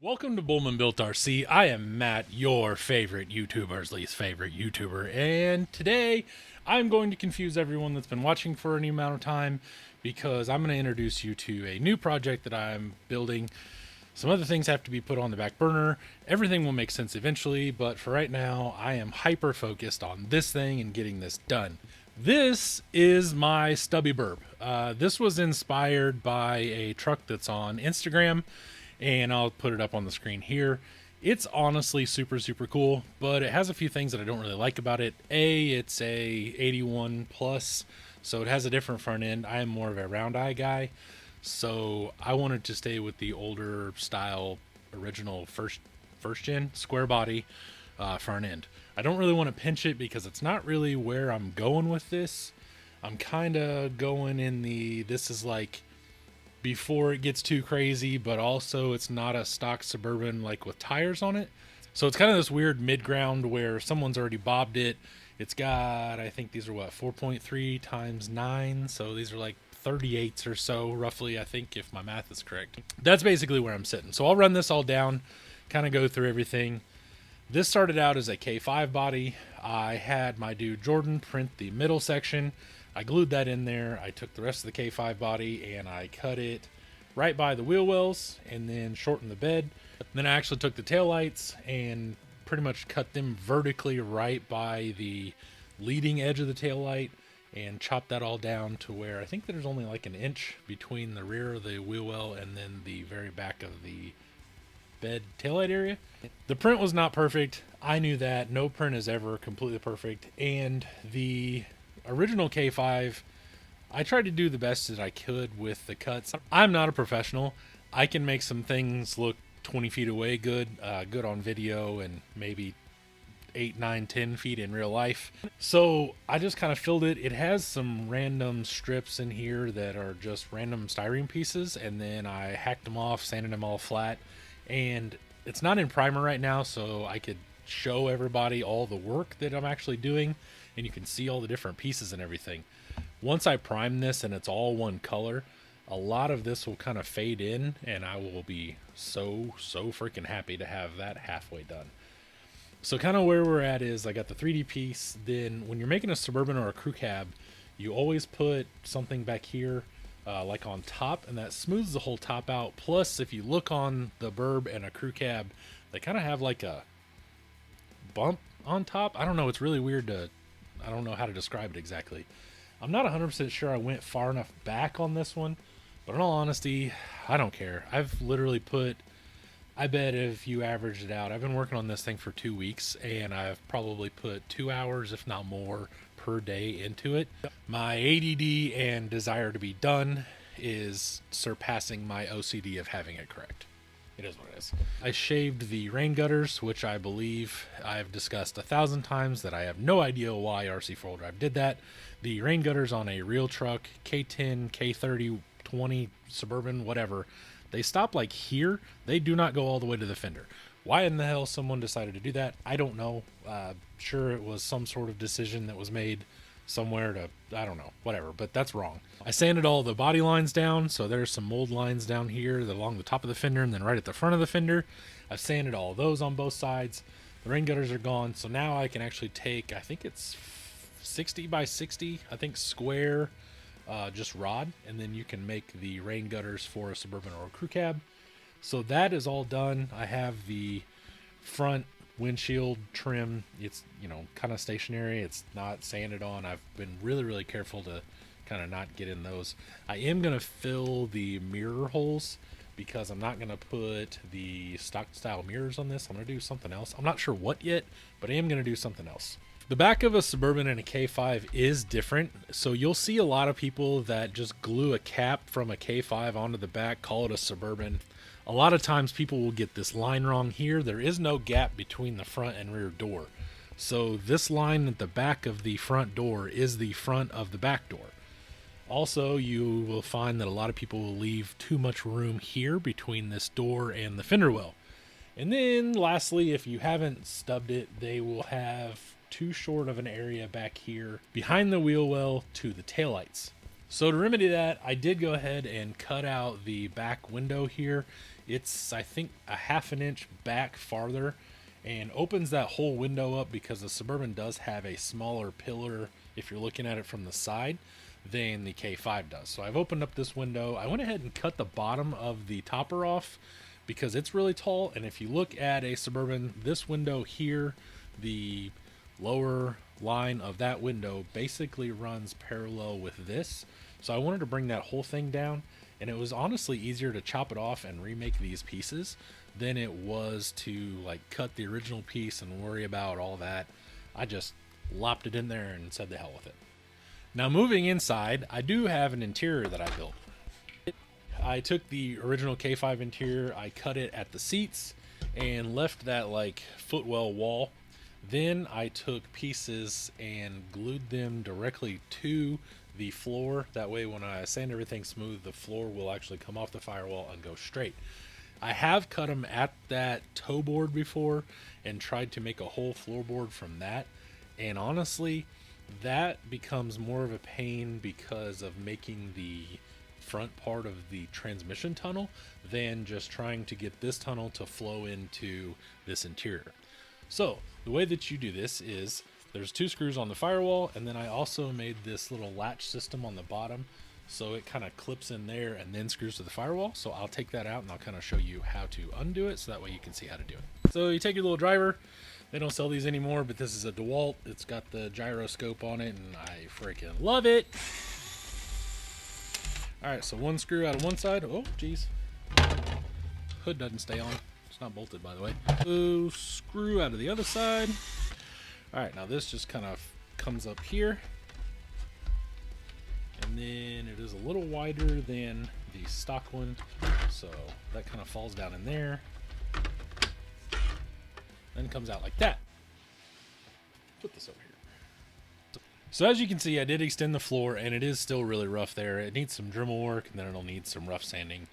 Welcome to Bullman Built RC. I am Matt, your favorite YouTuber's least favorite YouTuber, and today I'm going to confuse everyone that's been watching for any amount of time because I'm going to introduce you to a new project that I'm building. Some other things have to be put on the back burner. Everything will make sense eventually, but for right now, I am hyper focused on this thing and getting this done. This is my stubby burb. This was inspired by a truck that's on Instagram, and I'll put it up on the screen here. It's honestly super cool, but it has a few things that I don't really like about it. It's a 81 plus, so it has a different front end. I am more of a round eye guy, so I wanted to stay with the older style original first gen square body front end. I don't really want to pinch it because it's not really where I'm going with this. I'm kind of going in this is like before it gets too crazy, but also it's not a stock Suburban like with tires on it. So it's kind of this weird mid-ground where someone's already bobbed it. It's got, I think these are what, 4.3 times 9. So these are like 38s or so roughly, I think, if my math is correct. That's basically where I'm sitting. So I'll run this all down, kind of go through everything. This started out as a K5 body. I had my dude Jordan print the middle section. I glued that in there. I took the rest of the K5 body and I cut it right by the wheel wells and then shortened the bed. Then I actually took the taillights and pretty much cut them vertically right by the leading edge of the taillight and chopped that all down to where I think there's only like an inch between the rear of the wheel well and then the very back of the bed taillight area. The print was not perfect. I knew that. No print is ever completely perfect. And the original K5, I tried to do the best that I could with the cuts. I'm not a professional. I can make some things look 20 feet away good on video and maybe 8, 9, 10 feet in real life. So I just kind of filled it. It has some random strips in here that are just random styrene pieces, and then I hacked them off, sanded them all flat, and it's not in primer right now, so I could show everybody all the work that I'm actually doing, and you can see all the different pieces and everything. Once I prime this and it's all one color, a lot of this will kind of fade in, and I will be so freaking happy to have that halfway done. So kind of where we're at is I got the 3D piece. Then when you're making a Suburban or a crew cab, you always put something back here like on top, and that smooths the whole top out. Plus, if you look on the Burb and a crew cab, they kind of have like a bump on top. I don't know. It's really weird I don't know how to describe it exactly. I'm not 100% sure I went far enough back on this one, but in all honesty, I don't care. I've literally I bet if you average it out, I've been working on this thing for 2 weeks, and I've probably put 2 hours, if not more, per day into it. My ADD and desire to be done is surpassing my OCD of having it correct. It is what it is. I shaved the rain gutters, which I believe I've discussed 1,000 times that I have no idea why RC4 Drive did that. The rain gutters on a real truck, K10, K30, 20, Suburban, whatever, they stop like here. They do not go all the way to the fender. Why in the hell someone decided to do that, I don't know. Sure, it was some sort of decision that was made somewhere to, I don't know, whatever, but that's wrong. I sanded all the body lines down, so there's some mold lines down here along the top of the fender and then right at the front of the fender. I've sanded all those on both sides. The rain gutters are gone, so now I can actually take, I think it's 60 by 60, I think square, just rod, and then you can make the rain gutters for a Suburban or a crew cab. So that is all done. I have the front windshield trim. It's, kind of stationary. It's not sanded on. I've been really careful to kind of not get in those. I am going to fill the mirror holes because I'm not going to put the stock style mirrors on this. I'm going to do something else. I'm not sure what yet, but I am going to do something else. The back of a Suburban and a K5 is different, so you'll see a lot of people that just glue a cap from a K5 onto the back, call it a Suburban. A lot of times people will get this line wrong here. There is no gap between the front and rear door. So this line at the back of the front door is the front of the back door. Also, you will find that a lot of people will leave too much room here between this door and the fender well. And then lastly, if you haven't stubbed it, they will have too short of an area back here behind the wheel well to the taillights. So to remedy that, I did go ahead and cut out the back window here It's, I think, a half an inch back farther and opens that whole window up because the Suburban does have a smaller pillar if you're looking at it from the side than the K5 does. So I've opened up this window. I went ahead and cut the bottom of the topper off because it's really tall, and if you look at a Suburban, this window here, the lower line of that window basically runs parallel with this. So I wanted to bring that whole thing down, and it was honestly easier to chop it off and remake these pieces than it was to like cut the original piece and worry about all that. I just lopped it in there and said the hell with it. Now moving inside, I do have an interior that I built. I took the original K5 interior, I cut it at the seats and left that like footwell wall. Then I took pieces and glued them directly to the floor. That way when I sand everything smooth, the floor will actually come off the firewall and go straight. I have cut them at that toe board before and tried to make a whole floorboard from that. And honestly, that becomes more of a pain because of making the front part of the transmission tunnel than just trying to get this tunnel to flow into this interior. So the way that you do this is there's 2 screws on the firewall, and then I also made this little latch system on the bottom so it kind of clips in there and then screws to the firewall. So I'll take that out and I'll kind of show you how to undo it so that way you can see how to do it. So you take your little driver. They don't sell these anymore, but this is a DeWalt. It's got the gyroscope on it and I freaking love it. All right, so 1 screw out of one side. Oh geez, hood doesn't stay on. It's not bolted, by the way. So screw out of the other side. All right, now this just kind of comes up here, and then it is a little wider than the stock one, so that kind of falls down in there, then comes out like that. Put this over here. So as you can see, I did extend the floor, and it is still really rough there. It needs some Dremel work, and then it'll need some rough sanding,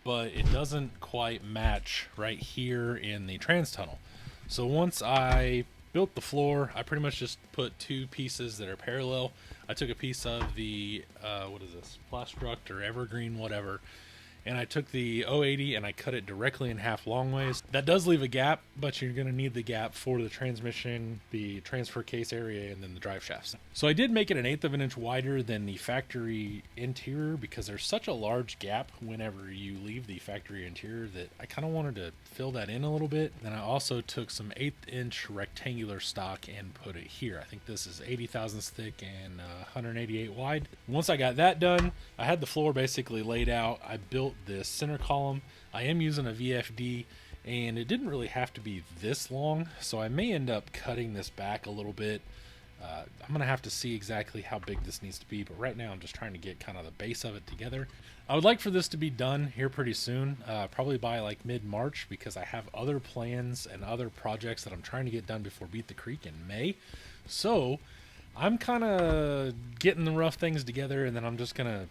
but it doesn't quite match right here in the trans tunnel. So once I built the floor, I pretty much just put 2 pieces that are parallel. I took a piece of the what is this, Plastruct or Evergreen, whatever, and I took the 080 and I cut it directly in half long ways. That does leave a gap, but you're going to need the gap for the transmission, the transfer case area, and then the drive shafts. So I did make it 1/8 of an inch wider than the factory interior because there's such a large gap whenever you leave the factory interior that I kind of wanted to fill that in a little bit. Then I also took some 1/8 inch rectangular stock and put it here. I think this is 80 thousandths thick and 188 wide. Once I got that done, I had the floor basically laid out. I built this center column. I am using a VFD, and it didn't really have to be this long, so I may end up cutting this back a little bit. I'm gonna have to see exactly how big this needs to be, but right now I'm just trying to get kind of the base of it together. I would like for this to be done here pretty soon, probably by like mid-March, because I have other plans and other projects that I'm trying to get done before Beat the Creek in May. So I'm kind of getting the rough things together, and then I'm just gonna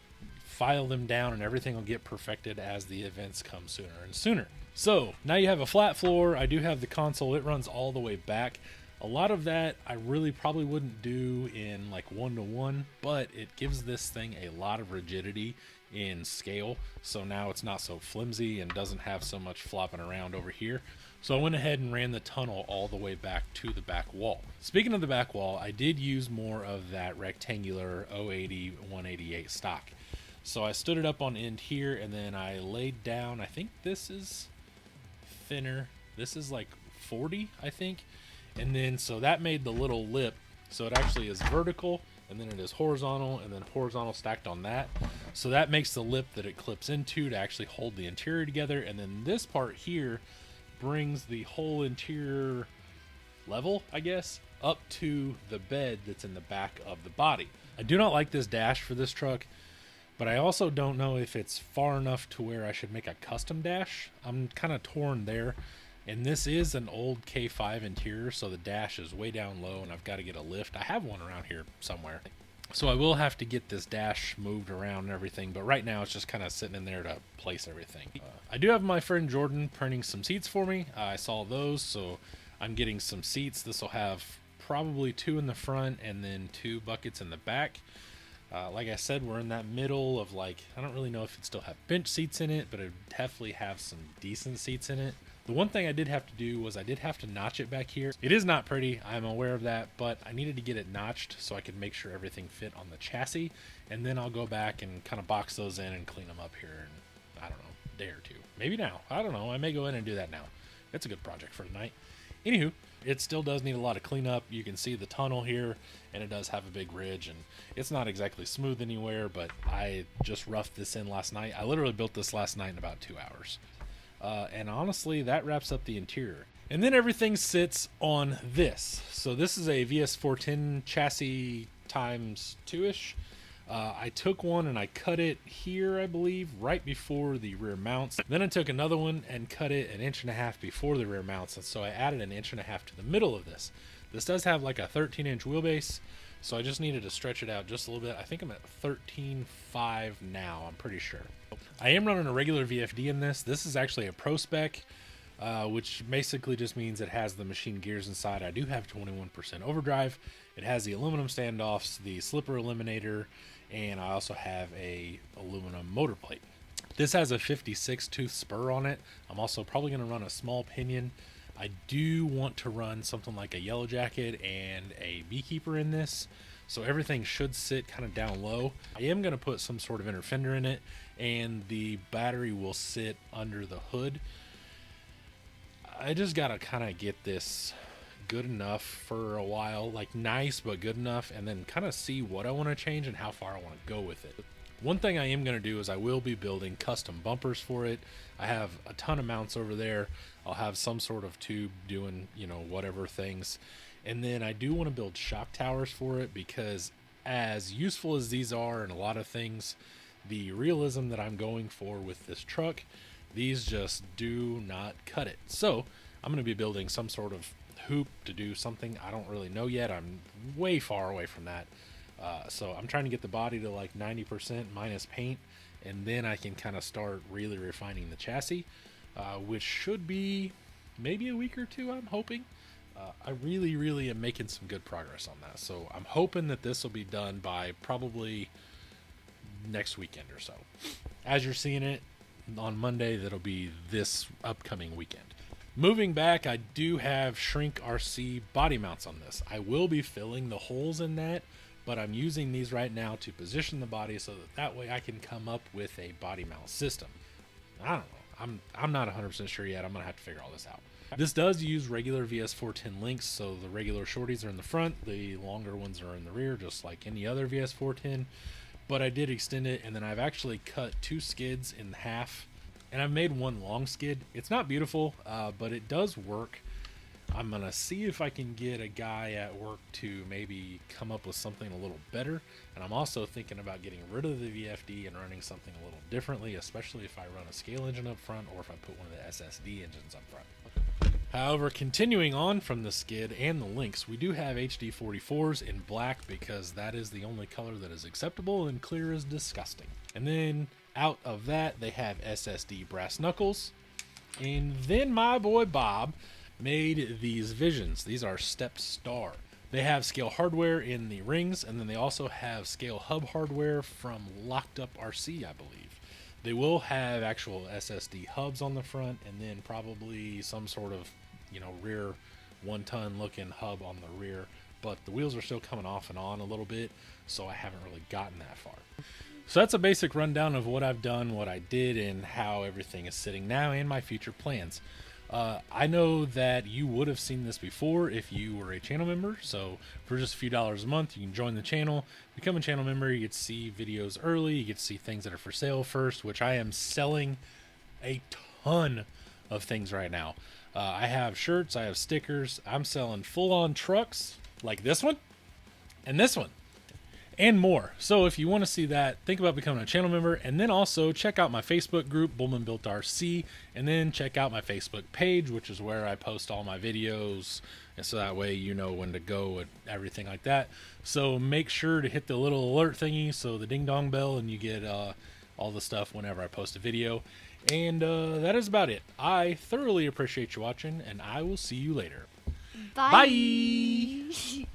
file them down and everything will get perfected as the events come sooner and sooner. So now you have a flat floor. I do have the console. It runs all the way back. A lot of that I really probably wouldn't do in like 1-to-1, but it gives this thing a lot of rigidity in scale. So now it's not so flimsy and doesn't have so much flopping around over here. So I went ahead and ran the tunnel all the way back to the back wall. Speaking of the back wall, I did use more of that rectangular 080 188 stock. So I stood it up on end here, and then I laid down, I think this is thinner. This is like 40, I think. And then, so that made the little lip. So it actually is vertical, and then it is horizontal, and then horizontal stacked on that. So that makes the lip that it clips into to actually hold the interior together. And then this part here brings the whole interior level, I guess, up to the bed that's in the back of the body. I do not like this dash for this truck, but I also don't know if it's far enough to where I should make a custom dash. I'm kind of torn there. And this is an old K5 interior, so the dash is way down low, and I've got to get a lift. I have one around here somewhere. So I will have to get this dash moved around and everything, but right now it's just kind of sitting in there to place everything. I do have my friend Jordan printing some seats for me. I saw those, so I'm getting some seats. This will have probably 2 in the front and then 2 buckets in the back. Like I said, we're in that middle of like, I don't really know if it'd still have bench seats in it, but it would definitely have some decent seats in it. The one thing I did have to do was I did have to notch it back here. It is not pretty, I'm aware of that, but I needed to get it notched so I could make sure everything fit on the chassis. And then I'll go back and kind of box those in and clean them up here in, I don't know, a day or two. Maybe now. I don't know. I may go in and do that now. It's a good project for tonight. Anywho, it still does need a lot of cleanup. You can see the tunnel here, and it does have a big ridge, and it's not exactly smooth anywhere, but I just roughed this in last night. I literally built this last night in about 2 hours. And honestly, that wraps up the interior. And then everything sits on this. So this is a VS410 chassis times 2-ish. I took one and I cut it here, I believe, right before the rear mounts. Then I took another one and cut it 1.5 inches before the rear mounts. And so I added 1.5 inches to the middle of this. This does have like a 13-inch wheelbase, so I just needed to stretch it out just a little bit. I think I'm at 13.5 now, I'm pretty sure. I am running a regular VFD in this. This is actually a Pro Spec, which basically just means it has the machine gears inside. I do have 21% overdrive. It has the aluminum standoffs, the slipper eliminator, and I also have a aluminum motor plate. This has a 56 tooth spur on it. I'm also probably going to run a small pinion. I do want to run something like a yellow jacket and a beekeeper in this, so everything should sit kind of down low. I am going to put some sort of inner fender in it, and the battery will sit under the hood. I just got to kind of get this good enough for a while, like nice but good enough, and then kind of see what I want to change and how far I want to go with it. One thing I am going to do is I will be building custom bumpers for it. I have a ton of mounts over there. I'll have some sort of tube doing, you know, whatever things. And then I do want to build shock towers for it, because as useful as these are in a lot of things, the realism that I'm going for with this truck, these just do not cut it. So I'm going to be building some sort of hoop to do something. I don't really know yet. I'm way far away from that. So I'm trying to get the body to like 90% minus paint, and then I can kind of start really refining the chassis, which should be maybe a week or two, I'm hoping. I really am making some good progress on that. So I'm hoping that this will be done by probably next weekend or so. As you're seeing it on Monday, that'll be this upcoming weekend. Moving back, I do have Shrink RC body mounts on this. I will be filling the holes in that, but I'm using these right now to position the body so that way I can come up with a body mount system. I don't know. I'm not 100% sure yet. I'm going to have to figure all this out. This does use regular VS410 links, so the regular shorties are in the front, the longer ones are in the rear, just like any other VS410. But I did extend it, and then I've actually cut 2 skids in half, and I've made 1 long skid. It's not beautiful, but it does work. I'm going to see if I can get a guy at work to maybe come up with something a little better. And I'm also thinking about getting rid of the VFD and running something a little differently, especially if I run a scale engine up front or if I put one of the SSD engines up front. However, continuing on from the skid and the links, we do have HD 44s in black because that is the only color that is acceptable, and clear is disgusting. And then out of that, they have SSD brass knuckles. And then my boy Bob made these Visions. These are Step Star. They have scale hardware in the rings, and then they also have scale hub hardware from Locked Up RC, I believe. They will have actual SSD hubs on the front, and then probably some sort of, you know, rear 1-ton looking hub on the rear, but the wheels are still coming off and on a little bit, so I haven't really gotten that far. So that's a basic rundown of what I've done, what I did, and how everything is sitting now, and my future plans. I know that you would have seen this before if you were a channel member, so for just a few dollars a month, you can join the channel, become a channel member. You get to see videos early, you get to see things that are for sale first, which I am selling a ton of things right now. I have shirts, I have stickers, I'm selling full-on trucks like this one and this one, and more. So if you want to see that, think about becoming a channel member, and then also check out my Facebook group, Bullman Built RC, and then check out my Facebook page, which is where I post all my videos, and so that way you know when to go and everything like that. So make sure to hit the little alert thingy, so the ding dong bell, and you get all the stuff whenever I post a video. And that is about it. I thoroughly appreciate you watching, and I will see you later. Bye. Bye.